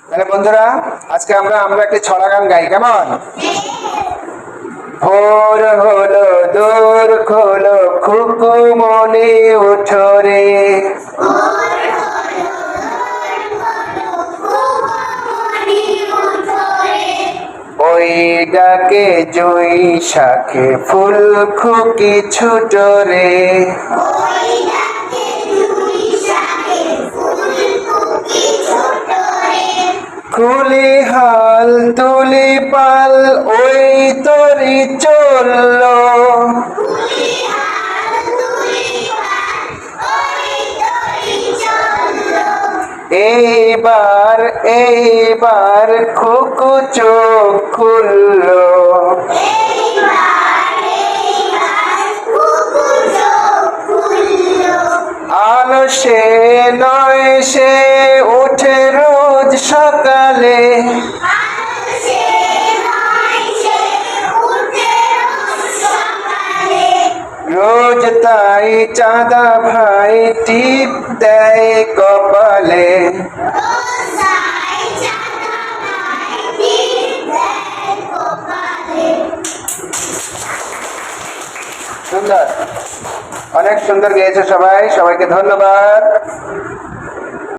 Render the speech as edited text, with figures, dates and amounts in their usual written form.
তাহলে বন্ধুরা আজকে আমরা একটা ছড়া গান গাই, কেমন? ভোর হলো দূর খোলো খুকু মনে উঠো রে, ওই ডাকে জুই শাখে ফুল খুকি ছুটো রে, কুলি হাল তুলি পাল ওই তরি চললো, এইবার খুকু চোখ খুললো, আলো সে নয় সে উঠে রোজ সকালে, রোজ তাই চাঁদা ভাই টিপ দেয় কপালে, সুন্দর, অনেক সুন্দর গেয়েছে সবাই, সবাইকে ধন্যবাদ।